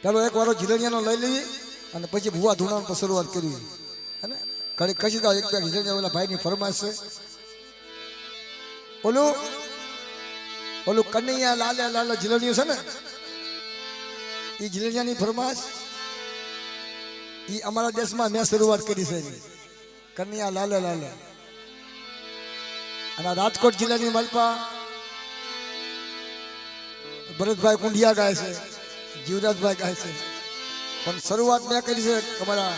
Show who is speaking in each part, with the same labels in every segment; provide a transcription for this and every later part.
Speaker 1: પેલો એક વારો જીલણિયાનો લઈ લઈએ અને પછી ભૂવા ધૂણાનો તો શરૂઆત કરી હે ને ઘડી કશી તો એક બે જીલણિયા ઓલા ભાઈની ફરમાઈશ છે ઓલું કનૈયા લાલે લાલે જીલણિયું છે ને એ જીલણિયાની ફરમાઈશ એ અમારા દેશમાં મેં શરૂઆત કરી છે કનૈયા લાલે લાલે અને રાજકોટ જિલ્લાની માલપા ભરતભાઈ કુંડિયા ગાય છે જીવરાજભાઈ ગાય છે પણ શરૂઆત મેં કરી છે અમારા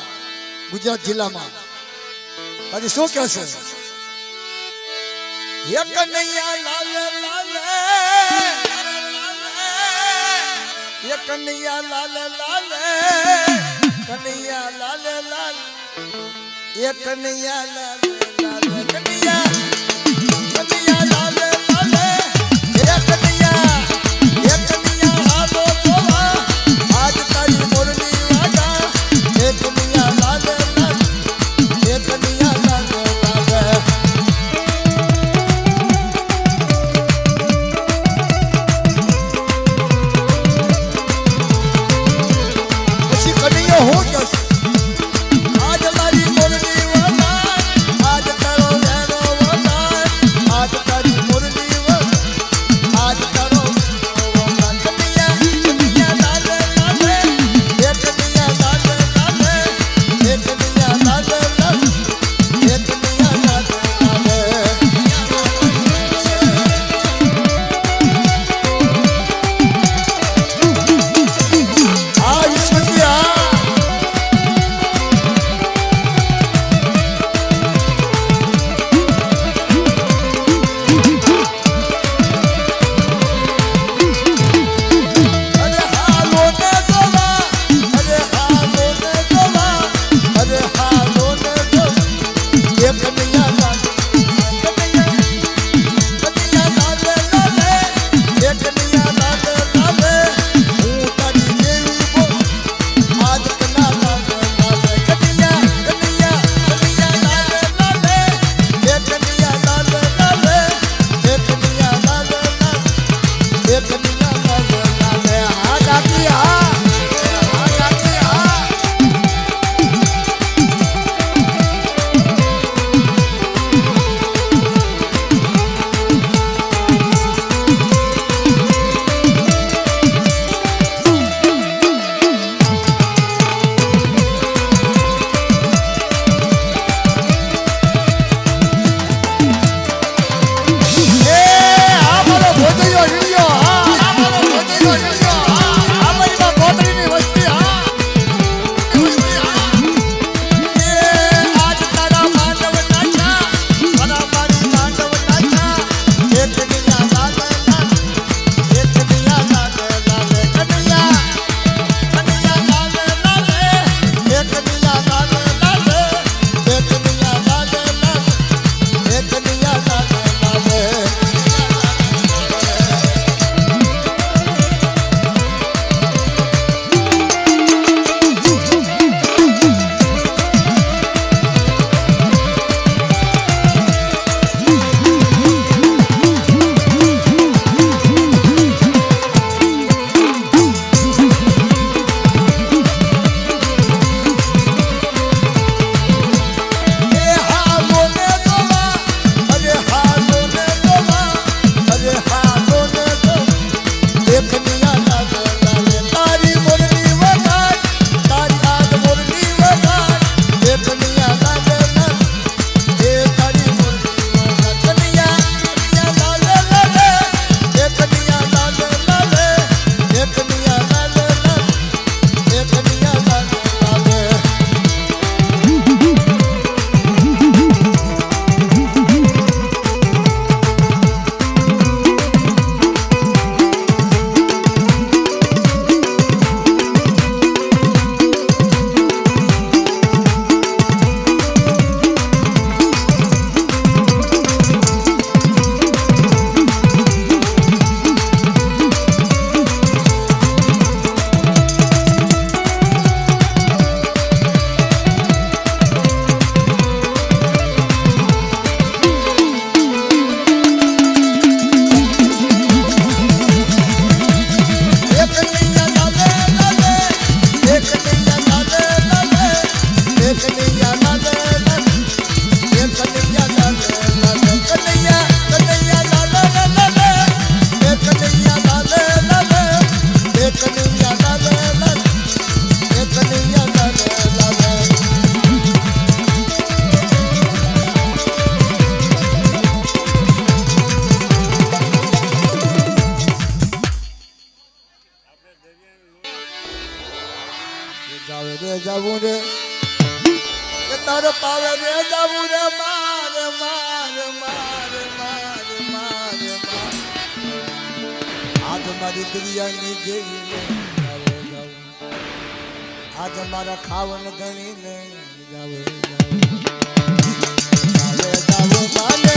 Speaker 1: ગુજરાત જિલ્લામાં આજે શું કહે છે કનૈયા લાલે લાલે કનૈયા લાલે લાલે કનૈયા લાલે લાલે કનૈયા લાલે લાલે કનૈયા કનૈયા લાલે લાલે કનૈયા હાલો તોવા આજ તારી મોરલી વાગા કનૈયા લાલે લાલે કનૈયા લાલે લાલે પછી કનૈયો હો જશે આજ તારી મોરલી વાગા આજ તારો વેણો વાગા આજ તારી મોરલી વાગા આજ તારો વાગા કનૈયા કનૈયા લાલે લાલે કનૈયા લાલે લાલે કનૈયા લાલે લાલે કનૈયા લાલે લાલે આ ઈશ્વરિયા અરે હાલો ને દોલા અરે હાલો ને દોલા અરે હાલો ને દોલા કનૈયા લાલે કનૈયા લાલે લાલે કનૈયા લાલે લાલે હું તારી દેવી બોલ આજ કના લાલે લાલે કનૈયા કનૈયા કનૈયા લાલે લાલે કનૈયા લાલે લાલે કનૈયા લાલે લાલે કનૈયા લાલે લાલે હા કાકી હા કાકી હા આ મારો ભોજયો રીયો આ મારો ભોજયો રીયો આ મારી પાવે રે જાવું રે કે તારે પાવે રે જાવું રે માર માર માર માર માર માર આજ મારી દરિયાની દેવી ને જાવે જાવું આજ મારા ખાવન ગણી ને જાવે જાવું જાવે જાવું માને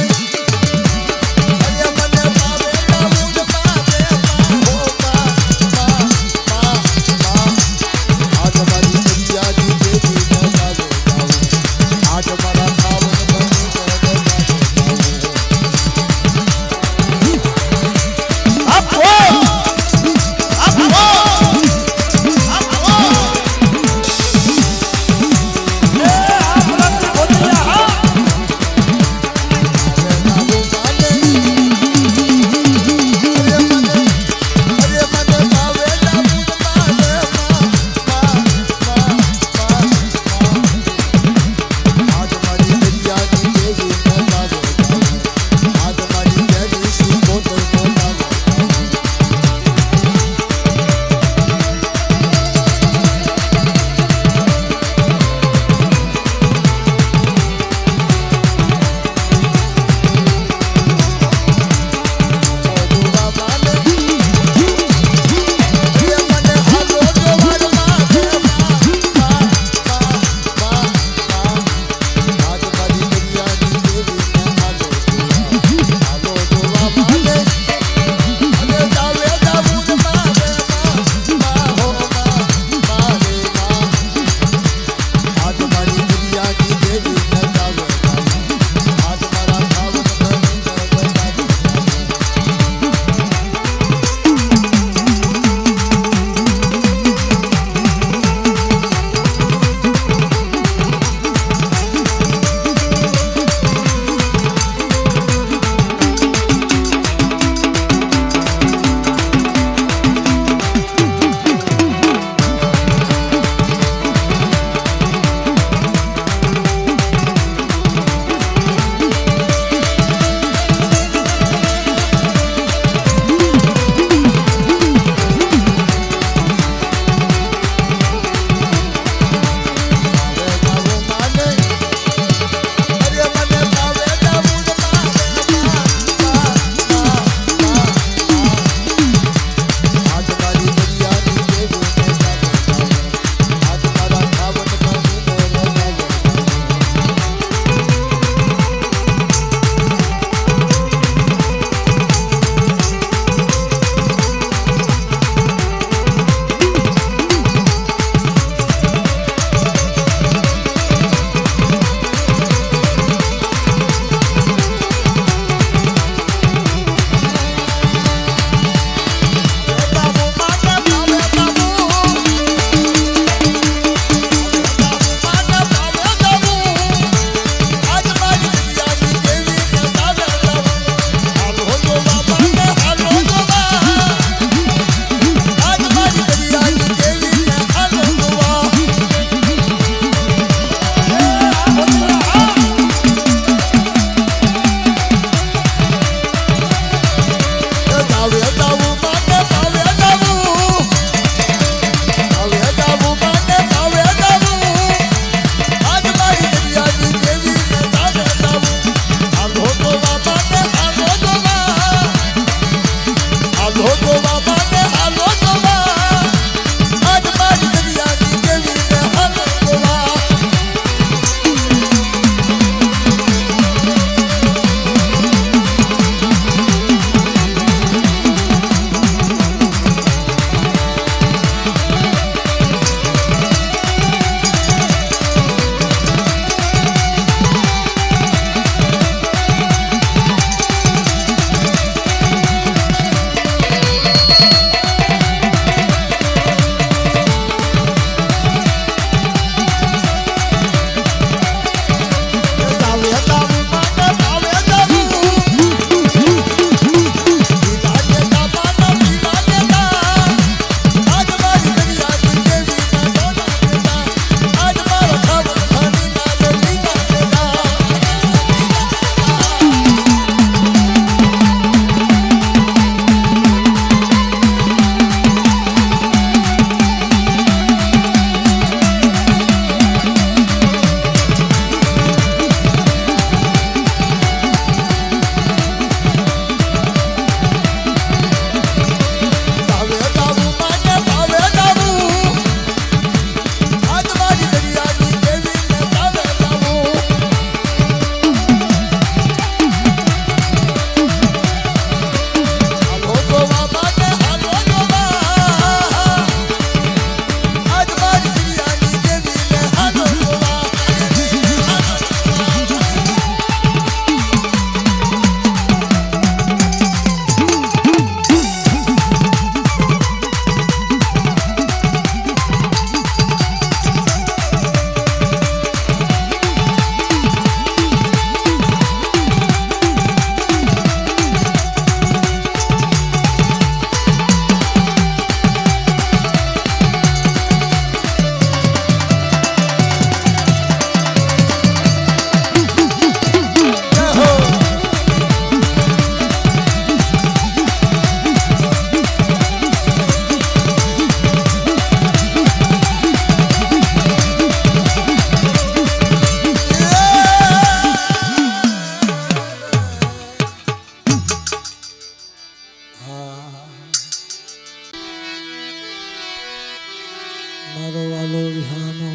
Speaker 1: મારો વાલો વિહામો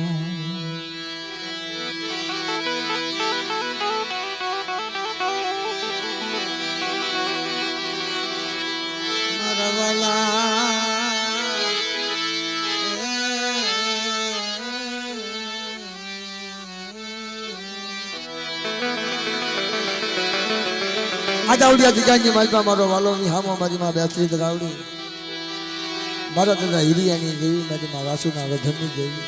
Speaker 1: મારા વાલા આજાવડિયા જીજાની માલપા મારો વાલો વિહામો મારી માં બેસરી દગાવડી મારા દાદા હિરિયાની દેવી મારી માં વાસુના વધનની દેવી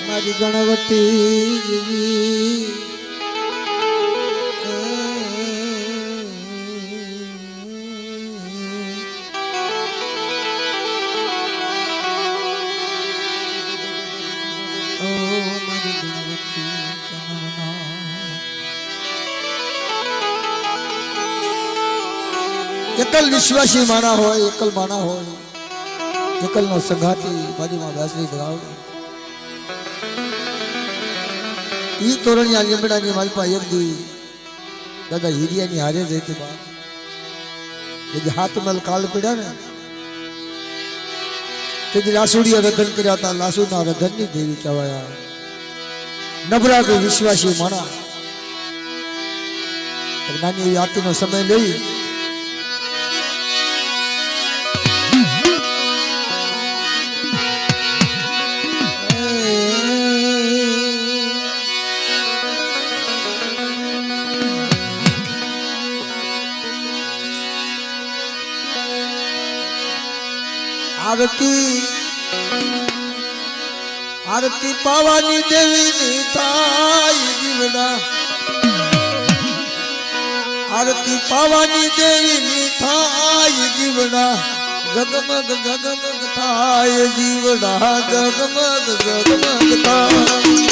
Speaker 1: મારી ગણવતી દેવી એકલ વિશ્વાસી માણા હોય એકલ માણા હોય એકલ નો સંઘાતી મારી માં બેસરી ધરાવડી ઈ તોરણિયા લીમડાની માલપા એક દી દાદા હિરિયાની હારે જ હતી બા જે હાથ મલ કાળ પડ્યા ને તે લાસુડિયા રધન કર્યા હતા લાસુના રધનની દેવી કહેવાયા નબળા કે વિશ્વાસી માણા નાની એવી આરતીનો સમય લઈ आरती आरती पावानी देवी नी थाई जीवड़ा आरती पावानी देवी नी थाई जीवड़ा जगमग जगमग थाय जीवड़ा जगमग जगमग थाय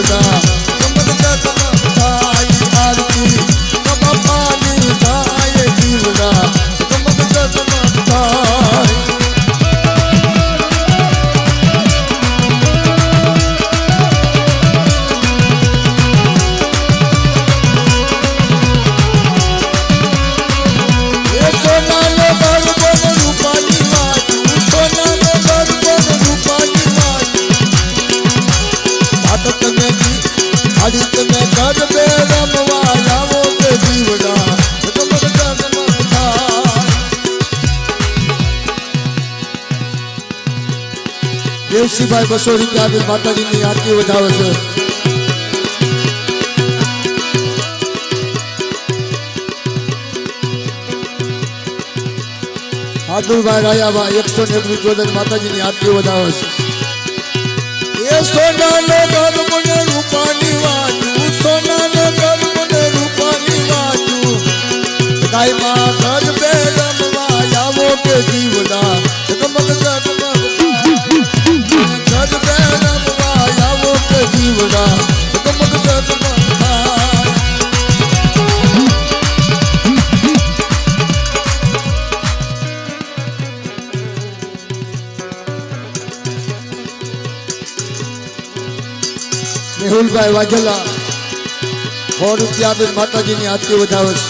Speaker 1: જીવડા ગમગ ગમગ થાય આરતી બાપાની થાય જીવડા ગમગ ગમગ થાય દેવસીભાઈ 200 રૂપિયા આપી માતાજીની આરતી વધાવે છે. હાદુરભાઈ રાયાભાઈ 101 રૂપિયા માતાજીની આરતી વધાવે છે. એ સોનાનો ગર્ભને રૂપાની વાજુ સોનાનો ગર્ભને રૂપાની વાજુ કાયમાં ગર્ભે રમવા આવો કે જીવડા ગમગ ગમગ ગર્ભે રમવા આવો કે જીવડા ગમગ ગમગ થાય મેહુલભાઈ વાઘેલા 100 રૂપિયા આપીને માતાજીની આરતી વધાવે છે.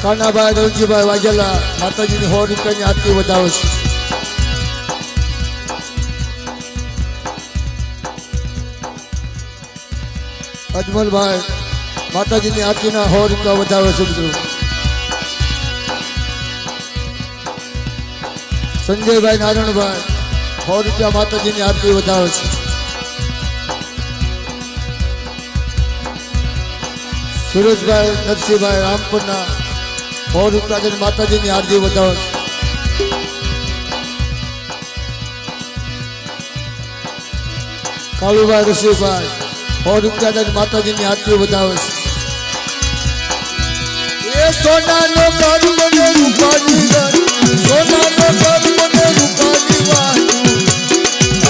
Speaker 1: કાનાભાઈ રવજીભાઈ વાઘેલા માતાજીની 100 રૂપિયાની આરતી વધાવે છે. અજમલભાઈ માતાજીની આરતીના 100 રૂપિયા વધાવે છે. મિત્રો સંજયભાઈ નારાયણભાઈ 100 રૂપિયા માતાજીની આરતી વધાવે છે. સુરેશભાઈ નરસિંહભાઈ રામપુરના 100 રૂપિયા માતાજીની આરતી વધાવે છે. કાલુભાઈ રસીભાઈ 100 રૂપિયા માતાજીની આરતી વધાવે છે. એ સોનાનો ગર્ભને રૂપાની સોનાનો ગર્ભને રૂપાની વાજુ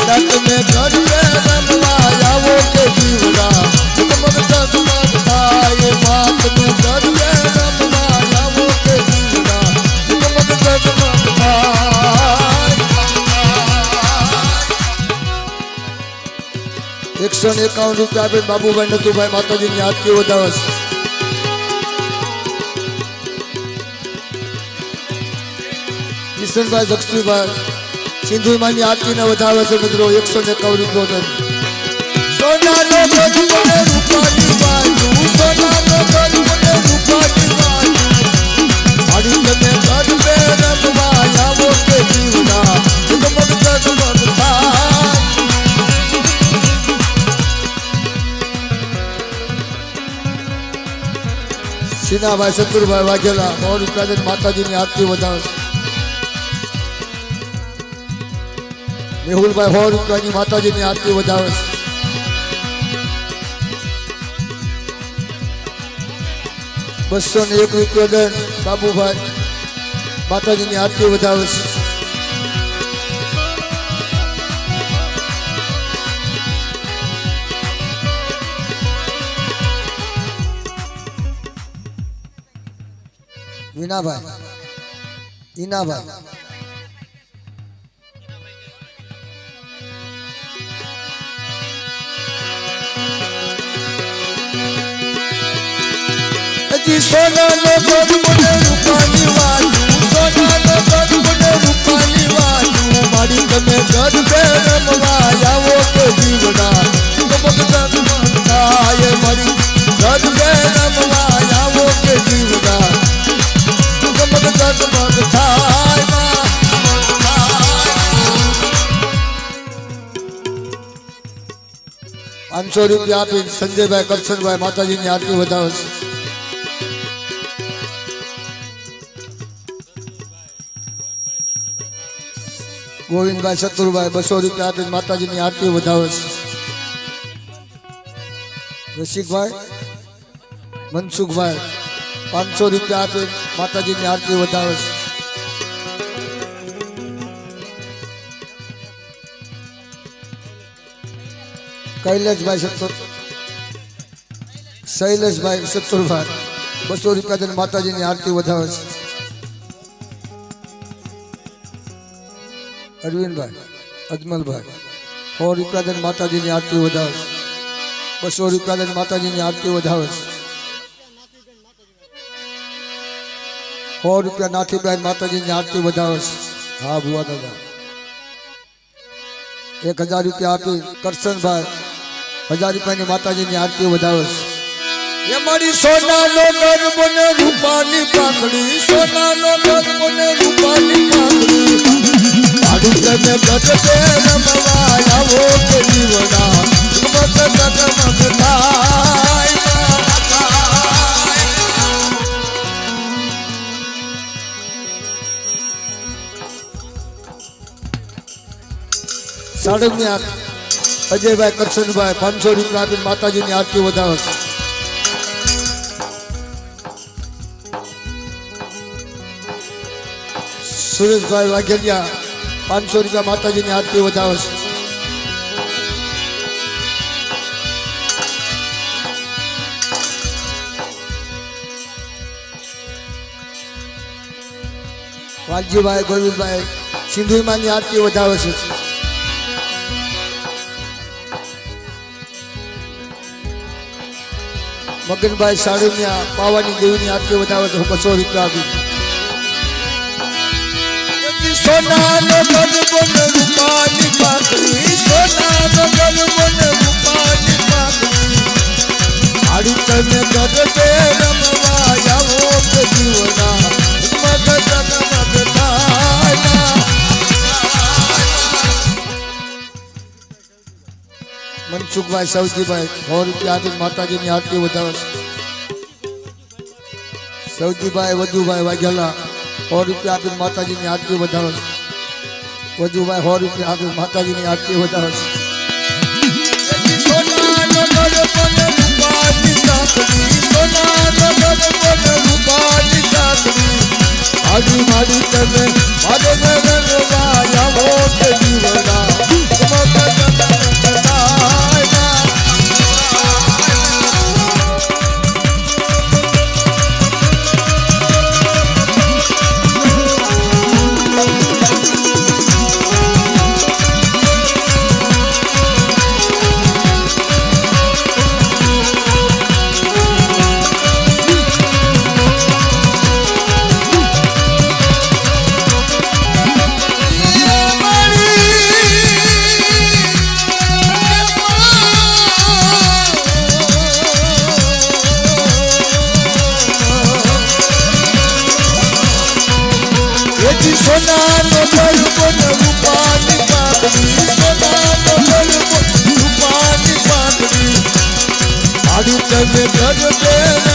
Speaker 1: તમે ગર્ભે રમવા આવો કે જીવડા ગમગ ગમગ થાય માત ને ગર્ભે રમવા આવો કે જીવડા ગમગ ગમગ થાય 151 રૂપિયા આપે બાબુભાઈ નથુભાઈ માતાજીની આરતી વધાવે છે. કિશનભાઈ જક્ષુભાઈ સિંધુમાની આરતીને વધાવે છે. મિત્રો 151 રૂપિયા સોનાનો ગર્ભને રૂપાની બાજુ સોનાનો ગર્ભને રૂપાની બાજુ આડી તમે ગર્ભે રમવા આવો કે જીવડા ગમગ ગમગ થાય સિનાભાઈ શત્રુભાઈ વાઘેલા 100 રૂપિયા માતાજીની આરતી વધાવે છે. મેહુલભાઈ 100 રૂપિયાની માતાજીની આરતી વધાવે છે. ₹201 દંડ બાબુભાઈ માતાજીની આરતી વધાવે છે. ઈનાભાઈ સોનાનો ગર્ભને રૂપાની વાજુ સોનાનો ગર્ભને રૂપાની વાજુ મારી તમે ગર્ભે રમવા આવો કે જીવડા ગમગ ગમગ થાય મારી ગર્ભે રમવા આવો કે જીવડા ગમગ ગમગ થાય 500 રૂપિયા આપી સંજયભાઈ કરશનભાઈ માતાજીની આરતી વધાવે છે. ગોવિંદભાઈ શત્રુભાઈ 200 રૂપિયા આપી માતાજીની આરતી વધાવે છે. રસિકભાઈ મનસુખભાઈ 500 રૂપિયા આપી માતાજીની આરતી વધાવે છે. કૈલાસભાઈ શૈલેષભાઈ સત્તુરભાઈ 200 રૂપિયા દઈને માતાજીની આરતી વધાવે છે. અરવિંદભાઈ અજમલભાઈ 100 રૂપિયા દઈને માતાજીની આરતી વધાવે છે. 200 રૂપિયા દઈને માતાજીની આરતી વધાવે છે. 100 રૂપિયા નાથીબેન માતાજીની આરતી વધાવે છે. હા ભુવા દાદા 1000 રૂપિયા આપી કરશનભાઈ 1000 રૂપિયાની માતાજીની આરતી વધાવે છે. એ મારી સોનાનો ગરબો ને રૂપાની પાંખડી, સોનાનો ગરબો ને રૂપાની પાંખડી, આડું તમે ગજબે રમવા આવો કે જીવડા મત ગગમગ થાય. સાડમિયા અજયભાઈ કરશનભાઈ 500 રૂપિયા આપીને માતાજીની આરતી વધાવે છે. સુરેશભાઈ વાઘેલિયા 500 રૂપિયા માતાજીની આરતી વધાવે છે. વાલજીભાઈ ગોવિંદભાઈ સિંધુમાની આરતી વધાવે છે. મગનભાઈ સાડુમિયા પાવાની દેવીની આરતી વધાવે છે. 200 રૂપિયા આપી. સોનાનો ગરબો ને રૂપાની પાંખડી, સોનાનો ગરબો ને રૂપાની પાંખડી, આડું તમે ગજબે રમવા આવો કે જીવના મગ જગમગ થાય. મનસુખભાઈ સૌજીભાઈ 100 રૂપિયા આપી માતાજીની આરતી વધાવે છે. સૌજીભાઈ વધુભાઈ વાઘેલા 100 રૂપિયા આપીને માતાજીની આરતી વધાવે છે. વજુભાઈ 100 રૂપિયા આપીને માતાજીની આરતી વધાવે છે. સોનાનો ગરબો ને રૂપાની પાંખડી, સોનાનો ગરબો ને રૂપાની પાંખડી, આડી માડી તમે મારે રંગવા આવો કે જીવડા મગ જગમગ થાય. સોનાનો ગરબો ને રૂપાની પાંખડી, સોનાનો ગરબો રૂપાની પાંખડી, આડું તમે ગજબે